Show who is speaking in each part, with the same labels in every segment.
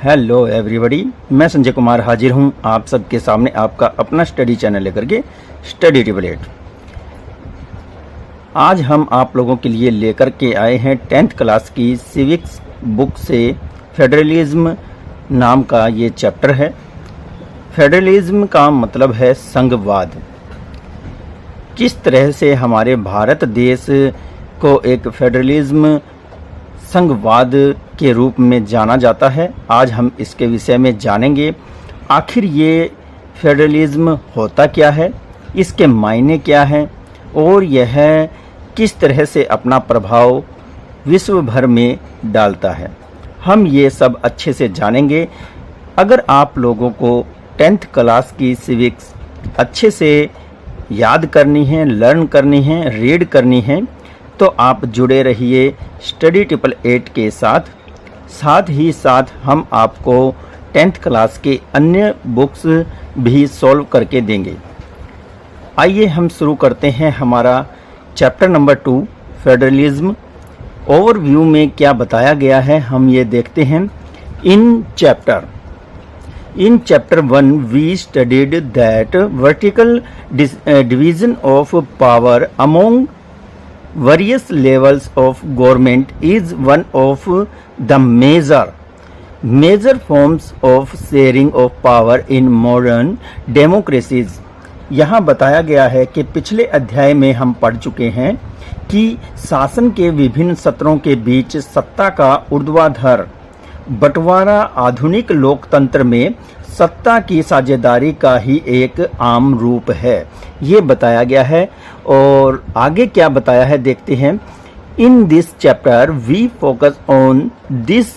Speaker 1: Hello everybody, मैं संजय कुमार हाजिर हूं आप सबके सामने आपका अपना स्टडी चैनल लेकर के स्टडी टेबलेट। आज हम आप लोगों के लिए लेकर के आए हैं 10th क्लास की सिविक्स बुक से फेडरलिज्म नाम का ये चैप्टर है। फेडरलिज्म का मतलब है संघवाद। किस तरह से हमारे भारत देश को एक फेडरलिज्म संघवाद के रूप में जाना जाता है, आज हम इसके विषय में जानेंगे। आखिर ये फेडरलिज्म होता क्या है, इसके मायने क्या हैं और यह किस तरह से अपना प्रभाव विश्व भर में डालता है, हम ये सब अच्छे से जानेंगे। अगर आप लोगों को 10th क्लास की सिविक्स अच्छे से याद करनी है, लर्न करनी है, रीड करनी है, तो आप जुड़े रहिए स्टडी 888 के साथ ही साथ हम आपको 10th क्लास के अन्य बुक्स भी सॉल्व करके देंगे। आइए हम शुरू करते हैं हमारा चैप्टर नंबर 2 फेडरलिज्म। ओवरव्यू में क्या बताया गया है हम ये देखते हैं। In chapter 1 we studied that vertical division of power among various levels of government is one of the major forms of sharing of power in modern democracies। यहाँ बताया गया है कि पिछले अध्याय में हम पढ़ चुके हैं कि शासन के विभिन्न सत्रों के बीच सत्ता का ऊर्ध्वाधर बंटवारा आधुनिक लोकतंत्र में सत्ता की साझेदारी का ही एक आम रूप है, ये बताया गया है। और आगे क्या बताया है देखते हैं। In this chapter we focus on this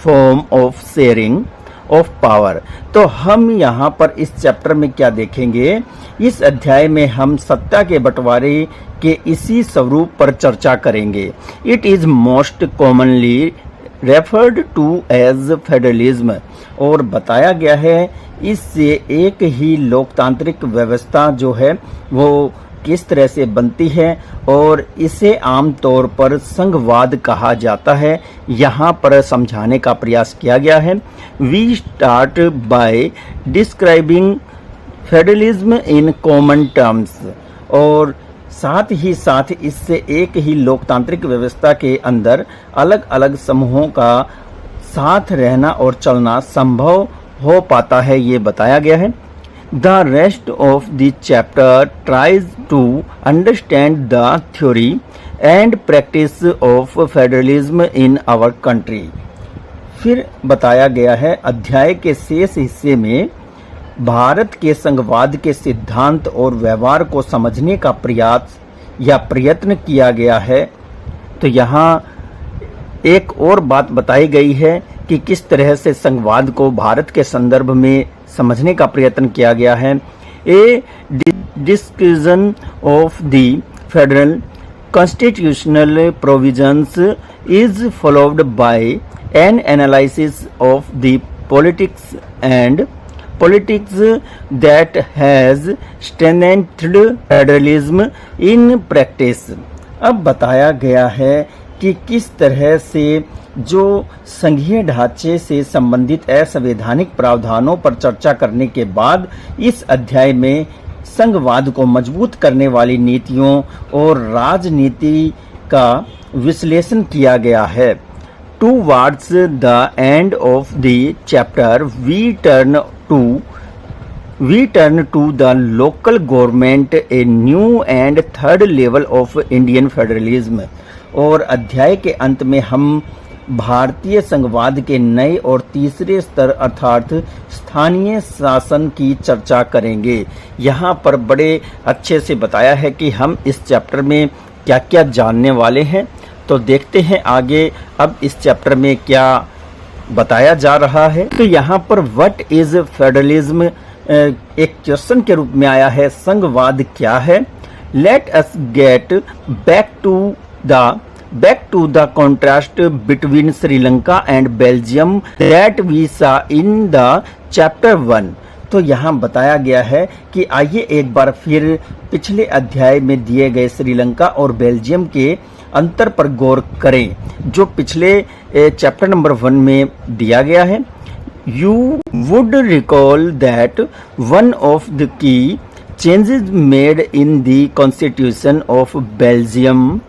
Speaker 1: form of sharing of power. तो हम यहाँ पर इस चैप्टर में क्या देखेंगे, इस अध्याय में हम सत्ता के बंटवारे के इसी स्वरूप पर चर्चा करेंगे। It is most commonly referred to as federalism. और बताया गया है इससे एक ही लोकतांत्रिक व्यवस्था जो है वो किस तरह से बनती है और इसे आमतौर पर संघवाद कहा जाता है, यहाँ पर समझाने का प्रयास किया गया है। We start by describing federalism in common terms. और साथ ही साथ इससे एक ही लोकतांत्रिक व्यवस्था के अंदर अलग अलग समूहों का साथ रहना और चलना संभव हो पाता है, ये बताया गया है। The rest of the chapter tries to understand the theory and practice of federalism in our country। फिर बताया गया है अध्याय के शेष हिस्से में भारत के संघवाद के सिद्धांत और व्यवहार को समझने का प्रयास या प्रयत्न किया गया है। तो यहाँ एक और बात बताई गई है कि किस तरह से संघवाद को भारत के संदर्भ में समझने का प्रयत्न किया गया है। A discussion of the federal constitutional provisions is followed by an analysis of the politics that has strengthened federalism in practice। अब बताया गया है कि किस तरह से जो संघीय ढांचे से संबंधित असंवैधानिक प्रावधानों पर चर्चा करने के बाद इस अध्याय में संघवाद को मजबूत करने वाली नीतियों और राजनीति का विश्लेषण किया गया है। Towards the end of the chapter we turn to the local government, a new and third level of Indian federalism। और अध्याय के अंत में हम भारतीय संघवाद के नए और तीसरे स्तर अर्थात स्थानीय शासन की चर्चा करेंगे। यहाँ पर बड़े अच्छे से बताया है कि हम इस चैप्टर में क्या क्या जानने वाले हैं। तो देखते हैं आगे अब इस चैप्टर में क्या बताया जा रहा है। तो यहाँ पर व्हाट इज फेडरलिज्म एक क्वेश्चन के रूप में आया है, संघवाद क्या है। Let us gate back to the contrast between Sri Lanka and Belgium that we saw in the chapter 1। तो यहाँ बताया गया है कि आइए एक बार फिर पिछले अध्याय में दिए गए श्रीलंका और बेल्जियम के अंतर पर गौर करें, जो पिछले चैप्टर नंबर 1 में दिया गया है। You would recall that one of the key changes made in the Constitution of Belgium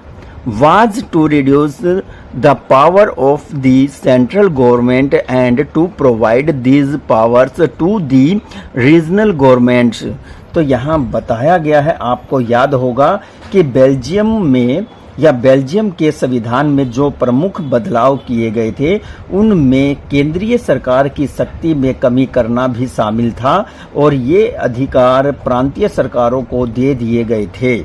Speaker 1: was to reduce the power of the central government and to provide these powers to the regional governments। तो यहाँ बताया गया है, आपको याद होगा कि Belgium में या बेल्जियम के संविधान में जो प्रमुख बदलाव किए गए थे उनमें केंद्रीय सरकार की शक्ति में कमी करना भी शामिल था और ये अधिकार प्रांतीय सरकारों को दे दिए गए थे।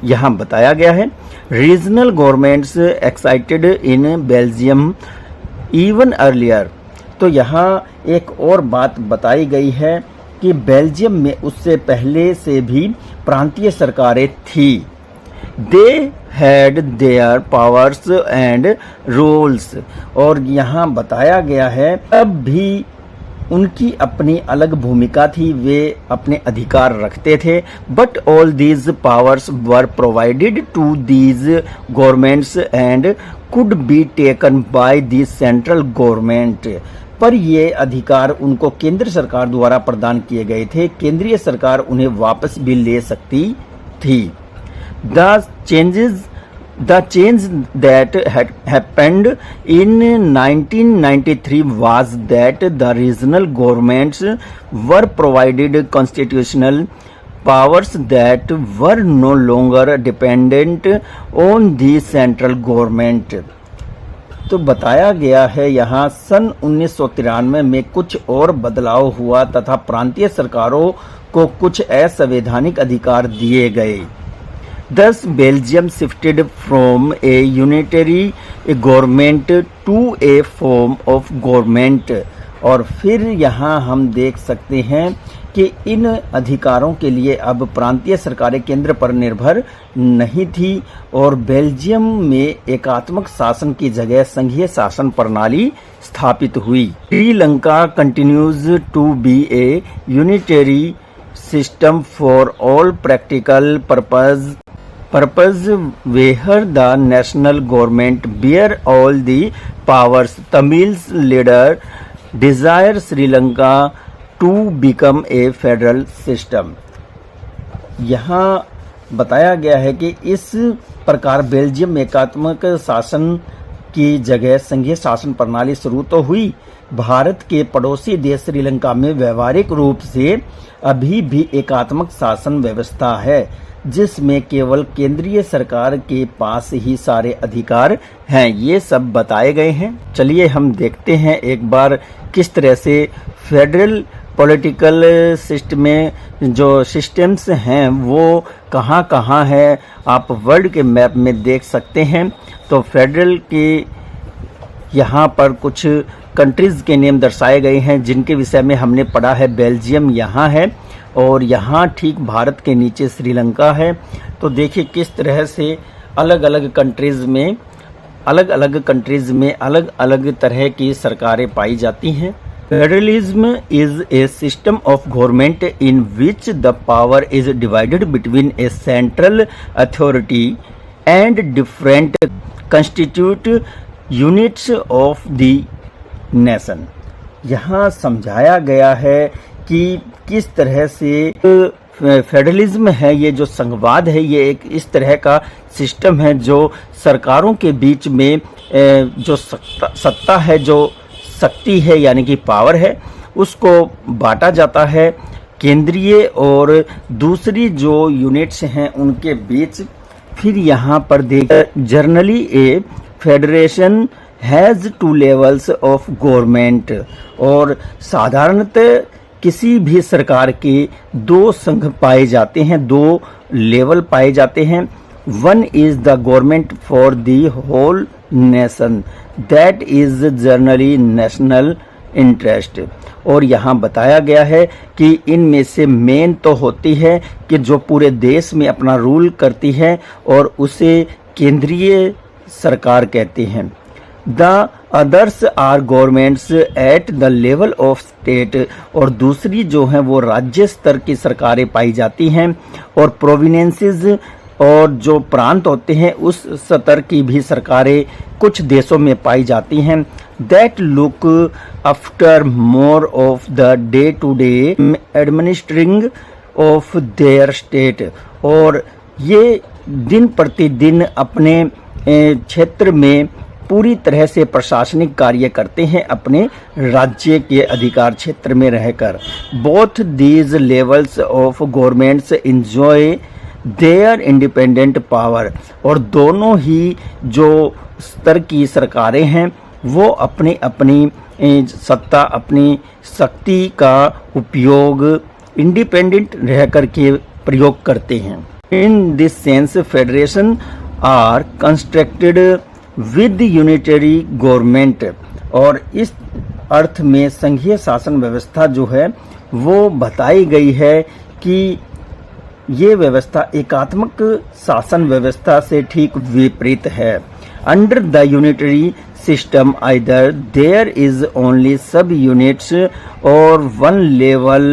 Speaker 1: यहाँ बताया गया है, regional governments excited in Belgium even earlier. तो यहाँ एक और बात बताई गई है कि बेल्जियम में उससे पहले से भी प्रांतीय सरकारें थी। They had there powers and rules. और यहाँ बताया गया है तब भी उनकी अपनी अलग भूमिका थी, वे अपने अधिकार रखते थे। But all these powers were provided to these governments and could be taken by the central government. पर ये अधिकार उनको केंद्र सरकार द्वारा प्रदान किए गए थे, केंद्रीय सरकार उन्हें वापस भी ले सकती थी। The change that had happened in 1993 was that the regional governments were provided constitutional powers that were no longer dependent on the central government। तो बताया गया है यहाँ सन 1993 में कुछ और बदलाव हुआ तथा प्रांतीय सरकारों को कुछ असंवैधानिक अधिकार दिए गए। Thus Belgium shifted from a unitary government to a form of government। और फिर यहाँ हम देख सकते हैं कि इन अधिकारों के लिए अब प्रांतीय सरकारें केंद्र पर निर्भर नहीं थी और बेल्जियम में एकात्मक शासन की जगह संघीय शासन प्रणाली स्थापित हुई। Sri Lanka continues to be a unitary system for all practical purpose where the national government bear all the powers। Tamil's leader desire Sri Lanka to become a federal system। यहाँ बताया गया है कि इस प्रकार बेल्जियम में एकात्मक शासन की जगह संघीय शासन प्रणाली शुरू तो हुई। भारत के पड़ोसी देश श्रीलंका में व्यवहारिक रूप से अभी भी एकात्मक शासन व्यवस्था है जिसमें केवल केंद्रीय सरकार के पास ही सारे अधिकार हैं। ये सब बताए गए हैं। चलिए हम देखते हैं एक बार किस तरह से फेडरल पॉलिटिकल सिस्टम में जो सिस्टम्स हैं वो कहाँ कहाँ है, आप वर्ल्ड के मैप में देख सकते हैं। तो फेडरल के यहाँ पर कुछ कंट्रीज़ के नेम दर्शाए गए हैं जिनके विषय में हमने पढ़ा है। बेल्जियम यहाँ है और यहाँ ठीक भारत के नीचे श्रीलंका है। तो देखिए किस तरह से अलग अलग कंट्रीज़ में अलग अलग तरह की सरकारें पाई जाती हैं। Federalism is a system of government in which the power is divided between A central authority and different constitute units of the nation. यहाँ समझाया गया है कि किस तरह से फेडरलिज्म है, ये जो संघवाद है ये एक इस तरह का सिस्टम है जो सरकारों के बीच में जो सत्ता है, जो शक्ति है यानी कि पावर है, उसको बांटा जाता है केंद्रीय और दूसरी जो यूनिट्स हैं उनके बीच। फिर यहाँ पर देखिए generally A federation has two levels of government. और साधारणतः किसी भी सरकार के दो संघ पाए जाते हैं, दो लेवल पाए जाते हैं। One is the government for the whole nation that is generally national interest. और यहाँ बताया गया है कि इनमें से मेन तो होती है कि जो पूरे देश में अपना रूल करती है और उसे केंद्रीय सरकार कहते हैं। The others are governments at the level of state. और दूसरी जो है वो राज्य स्तर की सरकारें पाई जाती हैं और प्रोविनेंसेस और जो प्रांत होते हैं उस स्तर की भी सरकारें कुछ देशों में पाई जाती हैं। That look after more of the day-to-day administering of their state। और ये दिन प्रतिदिन अपने क्षेत्र में पूरी तरह से प्रशासनिक कार्य करते हैं अपने राज्य के अधिकार क्षेत्र में रहकर। Both these levels of governments enjoy there independent power. और दोनों ही जो स्तर की सरकारें हैं वो अपनी अपनी सत्ता, अपनी शक्ति का उपयोग इंडिपेंडेंट रह कर के प्रयोग करते हैं। In this sense federation are constructed with unitary government. और इस अर्थ में संघीय शासन व्यवस्था जो है वो बताई गई है कि ये व्यवस्था एकात्मक शासन व्यवस्था से ठीक विपरीत है। Under the unitary system either there is only sub units or one level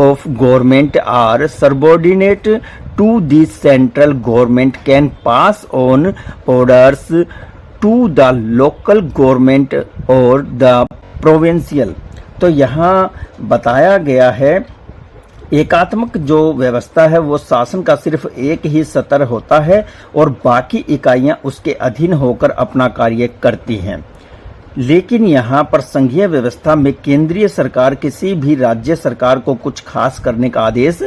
Speaker 1: of government are subordinate to the central government can pass on orders to the local government or the provincial। तो यहाँ बताया गया है एकात्मक जो व्यवस्था है वो शासन का सिर्फ एक ही स्तर होता है और बाकी इकाइयां उसके अधीन होकर अपना कार्य करती हैं। लेकिन यहाँ पर संघीय व्यवस्था में केंद्रीय सरकार किसी भी राज्य सरकार को कुछ खास करने का आदेश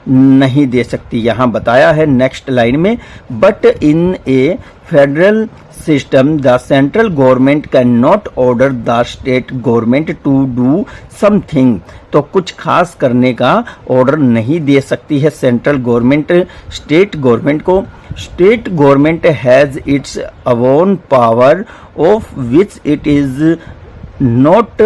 Speaker 1: नहीं दे सकती। यहाँ बताया है नेक्स्ट लाइन में, but in a federal system the central government can not order the state government to do something. तो कुछ खास करने का ऑर्डर नहीं दे सकती है सेंट्रल गवर्नमेंट स्टेट गवर्नमेंट को। State government has its own power of which it is not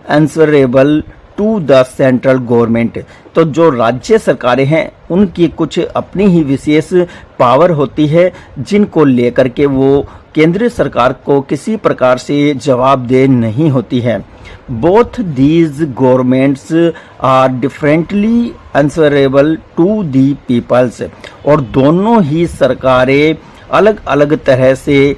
Speaker 1: answerable to the central government. तो जो राज्य सरकारें हैं उनकी कुछ अपनी ही विशेष पावर होती है जिनको लेकर के वो केंद्रीय सरकार को किसी प्रकार से जवाबदेह नहीं होती है। Both these governments are differently answerable to the peoples. और दोनों ही सरकारें अलग अलग तरह से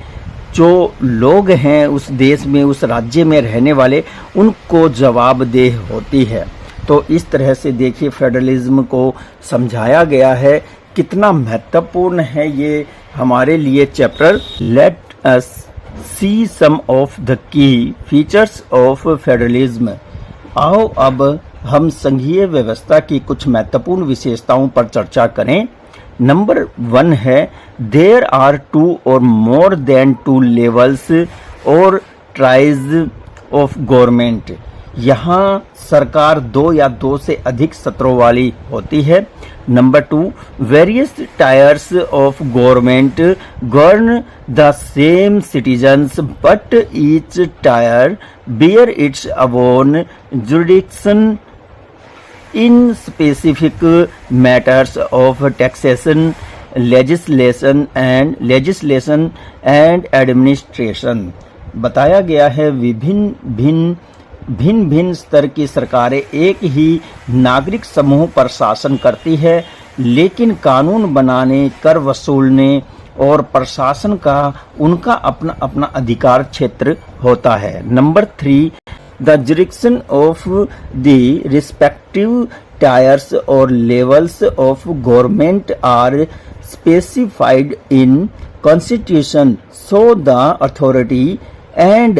Speaker 1: जो लोग हैं उस देश में उस राज्य में रहने वाले उनको जवाबदेह होती है। तो इस तरह से देखिए फेडरलिज्म को समझाया गया है, कितना महत्वपूर्ण है ये हमारे लिए chapter. Let us see some of the key features of federalism. आओ अब हम संघीय व्यवस्था की कुछ महत्वपूर्ण विशेषताओं पर चर्चा करें। नंबर 1 है देयर आर 2 और मोर देन 2 लेवल्स और ट्राइज ऑफ गवर्नमेंट। यहाँ सरकार 2 या 2 से अधिक सत्रों वाली होती है। Number 2 various tyres of government govern the same citizens but each tyre bear its own jurisdiction in specific matters of taxation, legislation and administration। बताया गया है भिन्न स्तर की सरकारें एक ही नागरिक समूह पर शासन करती है, लेकिन कानून बनाने, कर वसूलने और प्रशासन का उनका अपना अपना अधिकार क्षेत्र होता है। Number 3 the jurisdiction of the respective tiers और levels of government are specified in constitution so the authority and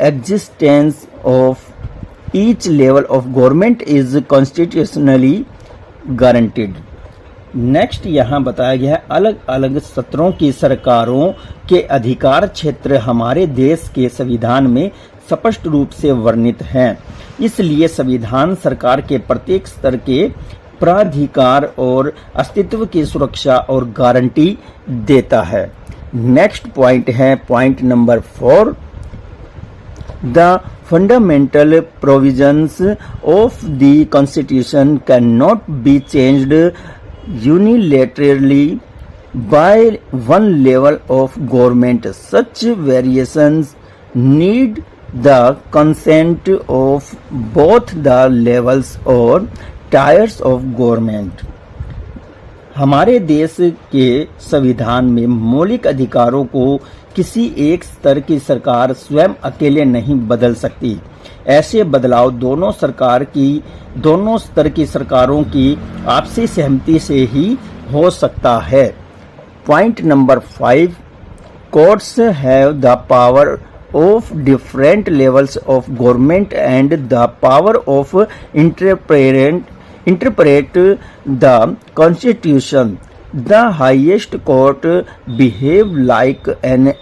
Speaker 1: existence of each level of government is constitutionally guaranteed. Next यहाँ बताया गया है अलग अलग सत्रों की सरकारों के अधिकार क्षेत्र हमारे देश के संविधान में स्पष्ट रूप से वर्णित हैं। इसलिए संविधान सरकार के प्रत्येक स्तर के प्राधिकार और अस्तित्व की सुरक्षा और गारंटी देता है। नेक्स्ट पॉइंट है point number 4 the fundamental provisions of the constitution can not be changed unilaterally by one level of government. Such variations need the consent of both the levels or tiers of government। हमारे देश के संविधान में मौलिक अधिकारों को किसी एक स्तर की सरकार स्वयं अकेले नहीं बदल सकती। ऐसे बदलाव दोनों स्तर की सरकारों की आपसी सहमति से ही हो सकता है। Point number 5, courts have the power of different levels of government and the power of interpret the constitution. The highest court behave like an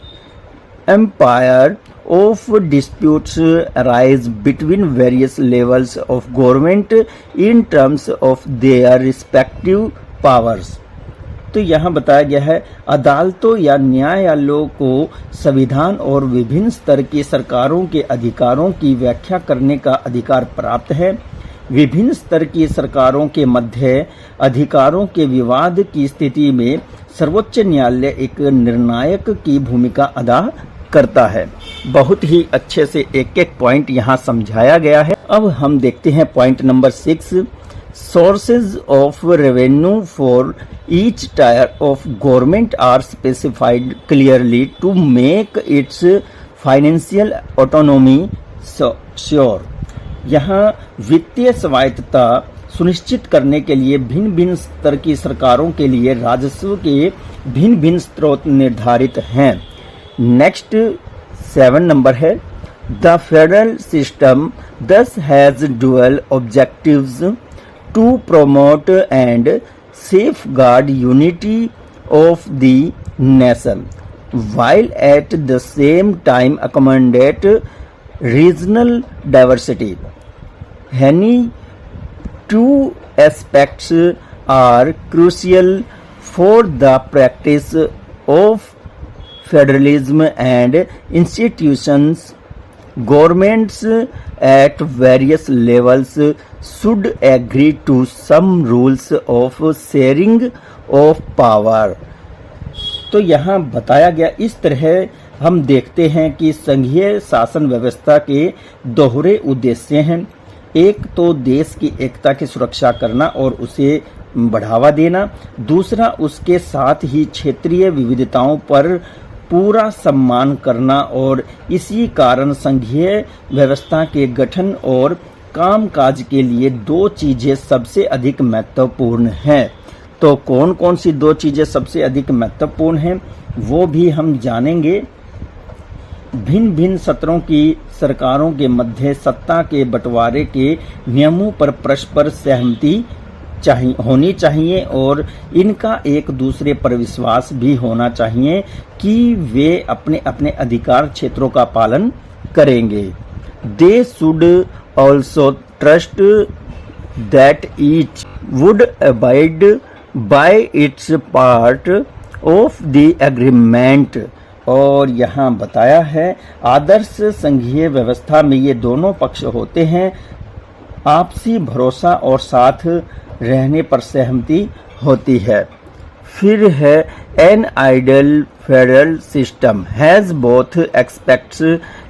Speaker 1: empire of disputes arise between various levels of government in terms of their respective powers. तो यहाँ बताया गया है, अदालतों या न्यायालयों को संविधान और विभिन्न स्तर की सरकारों के अधिकारों की व्याख्या करने का अधिकार प्राप्त है। विभिन्न स्तर की सरकारों के मध्य अधिकारों के विवाद की स्थिति में सर्वोच्च न्यायालय एक निर्णायक की भूमिका अदा करता है। बहुत ही अच्छे से एक एक पॉइंट यहाँ समझाया गया है। अब हम देखते हैं point number 6, sources of revenue for each tier of government are specified clearly to make its financial autonomy sure. यहाँ वित्तीय स्वायत्तता सुनिश्चित करने के लिए भिन्न भिन्न स्तर की सरकारों के लिए राजस्व के भिन्न भिन्न स्रोत निर्धारित हैं। नेक्स्ट 7 नंबर है, the federal system thus has dual objectives to promote and safeguard unity of the nation, while at the same time accommodate regional diversity. Any two aspects are crucial for the practice of federalism and institutions. Governments at various levels should agree to some rules of sharing of power. तो यहाँ बताया गया, इस तरह हम देखते हैं कि संघीय शासन व्यवस्था के दोहरे उद्देश्य हैं। एक तो देश की एकता की सुरक्षा करना और उसे बढ़ावा देना, दूसरा उसके साथ ही क्षेत्रीय विविधताओं पर पूरा सम्मान करना, और इसी कारण संघीय व्यवस्था के गठन और कामकाज के लिए 2 चीजें सबसे अधिक महत्वपूर्ण हैं। तो कौन कौन सी 2 चीजें सबसे अधिक महत्वपूर्ण हैं वो भी हम जानेंगे। भिन्न भिन्न सत्रों की सरकारों के मध्य सत्ता के बंटवारे के नियमों पर परस्पर सहमति होनी चाहिए और इनका एक दूसरे पर विश्वास भी होना चाहिए कि वे अपने अपने अधिकार क्षेत्रों का पालन करेंगे। They should also trust that each would abide by its part of the agreement. और यहाँ बताया है, आदर्श संघीय व्यवस्था में ये दोनों पक्ष होते हैं, आपसी भरोसा और साथ रहने पर सहमति होती है। फिर है, an ideal federal system has both aspects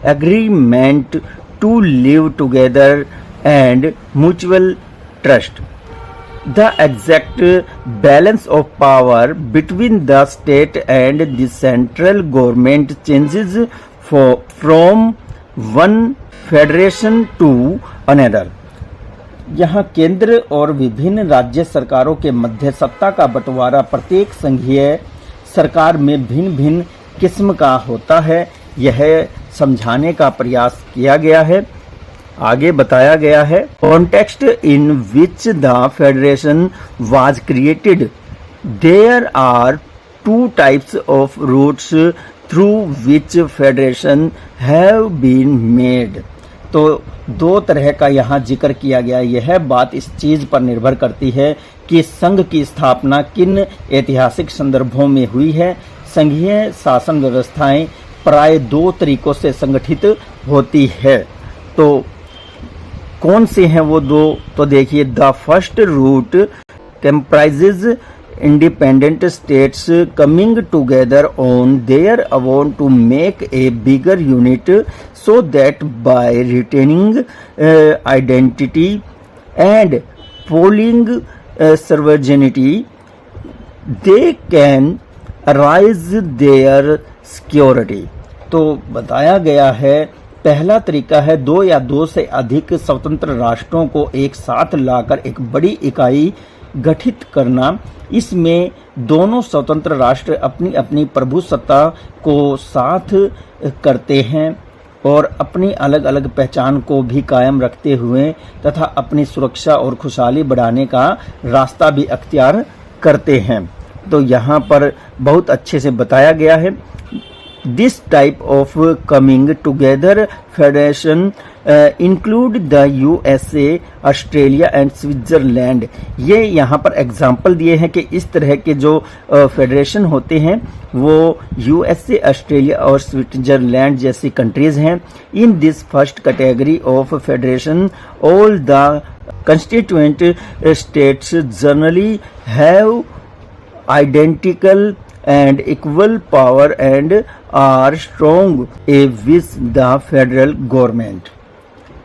Speaker 1: agreement to live together and mutual trust. The exact balance of power between the state and the central government changes from one federation to another. यहाँ केंद्र और विभिन्न राज्य सरकारों के मध्य सत्ता का बंटवारा प्रत्येक संघीय सरकार में भिन्न भिन्न किस्म का होता है, यह समझाने का प्रयास किया गया है। आगे बताया गया है, context in which the federation was created, there are 2 types of routes through which federation have been made. तो 2 तरह का यहाँ जिक्र किया गया। यह बात इस चीज पर निर्भर करती है कि संघ की स्थापना किन ऐतिहासिक संदर्भों में हुई है। संघीय शासन व्यवस्थाएं प्राय 2 तरीकों से संगठित होती है। तो कौन से हैं वो 2? तो देखिए, the first route comprises independent states coming together on their own to make a bigger unit, so that by retaining identity and polling sovereignty they can arise their security। तो बताया गया है पहला तरीका है दो या दो से अधिक स्वतंत्र राष्ट्रों को एक साथ लाकर एक बड़ी इकाई गठित करना। इसमें दोनों स्वतंत्र राष्ट्र अपनी अपनी प्रभुसत्ता को साथ करते हैं और अपनी अलग अलग पहचान को भी कायम रखते हुए तथा अपनी सुरक्षा और खुशहाली बढ़ाने का रास्ता भी अख्तियार करते हैं। तो यहाँ पर बहुत अच्छे से बताया गया है। This type of coming together federation include the USA, Australia and Switzerland. ये यहाँ पर एग्जाम्पल दिए हैं कि इस तरह के जो फेडरेशन होते हैं वो यूएसए, ऑस्ट्रेलिया और स्विट्जरलैंड जैसी कंट्रीज हैं। In this first category of federation all the constituent states generally have identical and equal power and are strong with the federal government।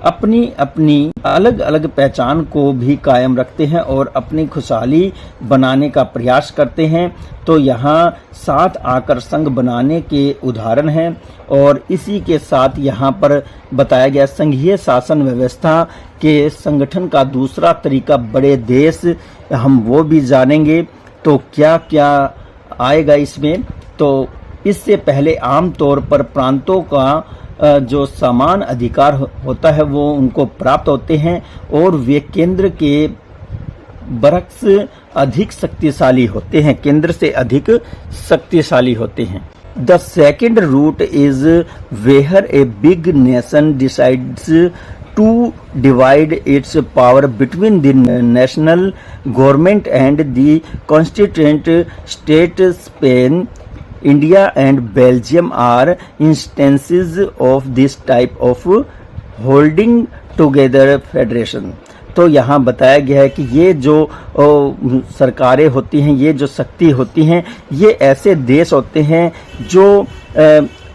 Speaker 1: अपनी अपनी अलग अलग पहचान को भी कायम रखते हैं और अपनी खुशहाली बनाने का प्रयास करते हैं। तो यहाँ साथ आकर संघ बनाने के उदाहरण हैं और इसी के साथ यहाँ पर बताया गया संघीय शासन व्यवस्था के संगठन का दूसरा तरीका बड़े देश, हम वो भी जानेंगे। तो क्या क्या आएगा इसमें, तो इससे पहले आम तौर पर प्रांतों का जो समान अधिकार होता है वो उनको प्राप्त होते हैं और वे केंद्र के बरक्स अधिक शक्तिशाली होते हैं, केंद्र से अधिक शक्तिशाली होते हैं। The second route is where a big nation decides to divide its power between the national government and the constituent state। Spain, India and Belgium are instances of this type of holding together federation। तो यहाँ बताया गया है कि ये जो सरकारें होती हैं, ये जो शक्ति होती हैं, ये ऐसे देश होते हैं जो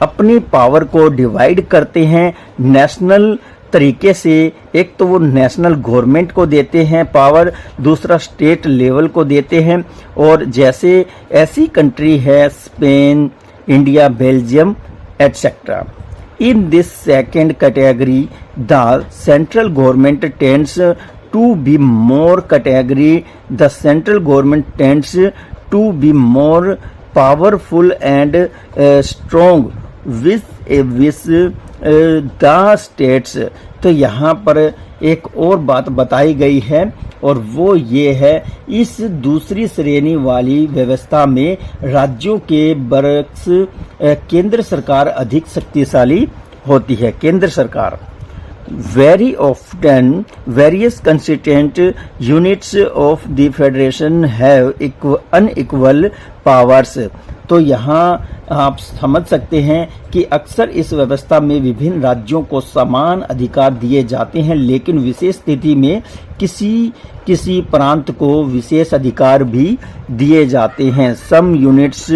Speaker 1: अपनी पावर को डिवाइड करते हैं नेशनल तरीके से। एक तो वो नेशनल गवर्नमेंट को देते हैं पावर, दूसरा स्टेट लेवल को देते हैं। और जैसे ऐसी कंट्री है Spain, India, Belgium etcetera. In this second category the central government tends to be more category the central government tends to be more powerful and strong with the states. तो यहाँ पर एक और बात बताई गई है और वो ये है, इस दूसरी श्रेणी वाली व्यवस्था में राज्यों के बरक्स केंद्र सरकार अधिक शक्तिशाली होती है। केंद्र सरकार very often various constituent units of the federation have unequal powers। तो यहाँ आप समझ सकते हैं कि अक्सर इस व्यवस्था में विभिन्न राज्यों को समान अधिकार दिए जाते हैं, लेकिन विशेष स्थिति में किसी प्रांत को विशेष अधिकार भी दिए जाते हैं। Some units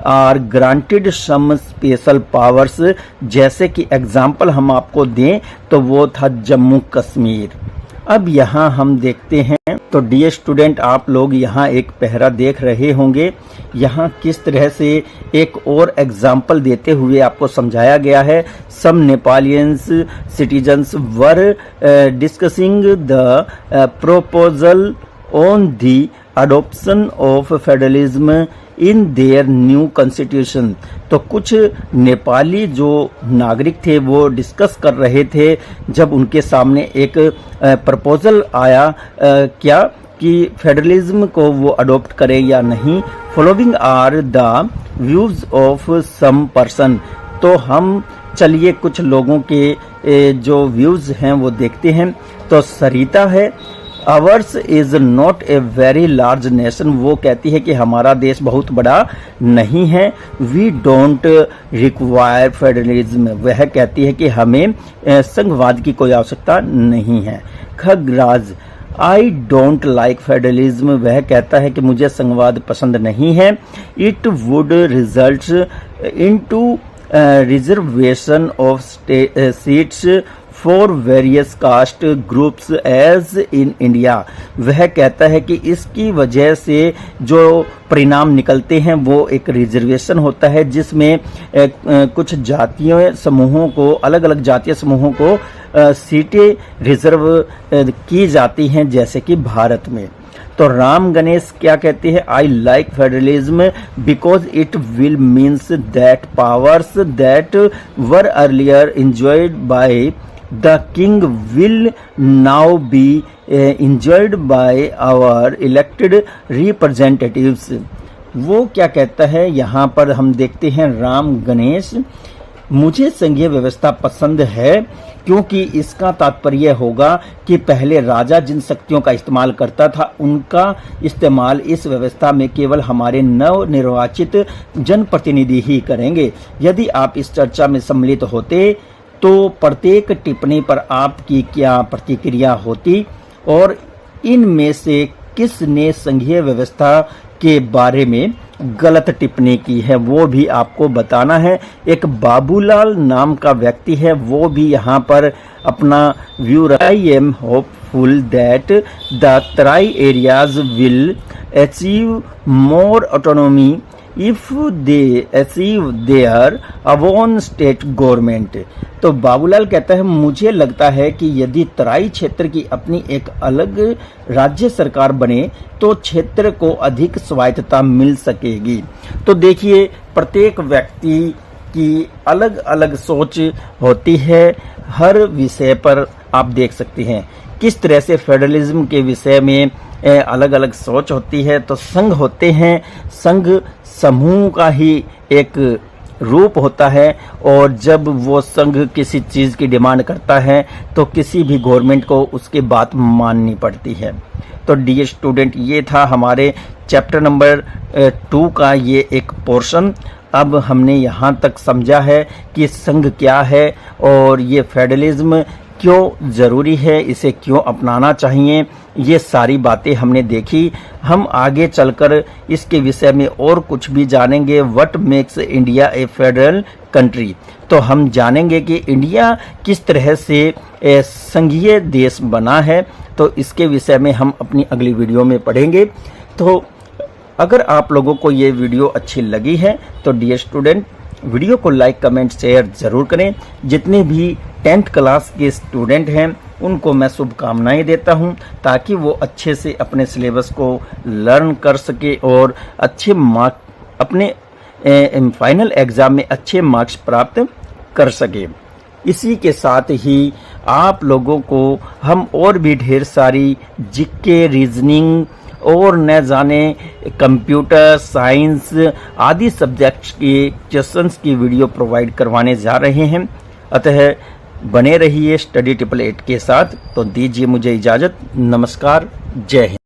Speaker 1: are granted some special powers. जैसे कि एग्जाम्पल हम आपको दें तो वो था जम्मू कश्मीर। अब यहाँ हम देखते हैं, तो डियर स्टूडेंट आप लोग यहाँ एक पहरा देख रहे होंगे। यहाँ किस तरह से एक और एग्जाम्पल देते हुए आपको समझाया गया है। Some Nepalese citizens were discussing the proposal on the adoption of federalism in their new constitution. तो कुछ नेपाली जो नागरिक थे वो डिस्कस कर रहे थे जब उनके सामने एक प्रपोजल आया क्या कि फेडरलिज्म को वो अडॉप्ट करें या नहीं। Following are the views of some person. तो हम चलिए कुछ लोगों के जो व्यूज हैं वो देखते हैं। तो सरिता है, hours is not a very large nation. वो कहती है कि हमारा देश बहुत बड़ा नहीं है। We don't require federalism. वह कहती है कि हमें संघवाद की कोई आवश्यकता नहीं है। Khagraj, I don't like federalism. वह कहता है कि मुझे संघवाद पसंद नहीं है। It would result in to reservation of seats for various caste groups as in India। वह कहता है कि इसकी वजह से जो परिणाम निकलते हैं वो एक रिजर्वेशन होता है जिसमें कुछ जातीय समूहों को, अलग अलग जातीय समूहों को सीटें रिजर्व की जाती हैं जैसे कि भारत में। तो राम गणेश क्या कहते हैं, I like federalism because it will means that powers that were earlier enjoyed by the king will now be enjoyed by our elected representatives. वो क्या कहता है, यहाँ पर हम देखते हैं राम गणेश, मुझे संघीय व्यवस्था पसंद है क्योंकि इसका तात्पर्य होगा कि पहले राजा जिन शक्तियों का इस्तेमाल करता था उनका इस्तेमाल इस व्यवस्था में केवल हमारे नव निर्वाचित जनप्रतिनिधि ही करेंगे। यदि आप इस चर्चा में सम्मिलित होते तो प्रत्येक टिप्पणी पर आपकी क्या प्रतिक्रिया होती और इनमें से किसने संघीय व्यवस्था के बारे में गलत टिप्पणी की है वो भी आपको बताना है। एक बाबूलाल नाम का व्यक्ति है, वो भी यहाँ पर अपना व्यू रखा। I am hopeful that the Terai areas will achieve more autonomy if they achieve their own state government. तो बाबूलाल कहता है मुझे लगता है कि यदि तराई क्षेत्र की अपनी एक अलग राज्य सरकार बने तो क्षेत्र को अधिक स्वायत्तता मिल सकेगी। तो देखिए प्रत्येक व्यक्ति की अलग अलग सोच होती है हर विषय पर। आप देख सकते हैं किस तरह से फेडरलिज्म के विषय में अलग अलग सोच होती है। तो संघ होते हैं, संघ समूह का ही एक रूप होता है और जब वो संघ किसी चीज़ की डिमांड करता है तो किसी भी गवर्नमेंट को उसकी बात माननी पड़ती है। तो डियर स्टूडेंट, ये था हमारे चैप्टर नंबर 2 का ये एक पोर्शन। अब हमने यहाँ तक समझा है कि संघ क्या है और ये फेडरलिज्म क्यों ज़रूरी है, इसे क्यों अपनाना चाहिए, ये सारी बातें हमने देखी। हम आगे चलकर इसके विषय में और कुछ भी जानेंगे। What makes India A federal country. तो हम जानेंगे कि इंडिया किस तरह से संघीय देश बना है। तो इसके विषय में हम अपनी अगली वीडियो में पढ़ेंगे। तो अगर आप लोगों को ये वीडियो अच्छी लगी है तो डियर स्टूडेंट वीडियो को लाइक, कमेंट, शेयर ज़रूर करें। जितने भी 10th क्लास के स्टूडेंट हैं उनको मैं शुभकामनाएं देता हूं ताकि वो अच्छे से अपने सिलेबस को लर्न कर सके और अच्छे मार्क्स अपने फाइनल एग्ज़ाम में अच्छे मार्क्स प्राप्त कर सके। इसी के साथ ही आप लोगों को हम और भी ढेर सारी जीके, रीजनिंग और न जाने कंप्यूटर साइंस आदि सब्जेक्ट्स के क्वेश्चंस की वीडियो प्रोवाइड करवाने जा रहे हैं। अतः बने रहिए स्टडी 888 के साथ। तो दीजिए मुझे इजाज़त। नमस्कार, जय हिंद।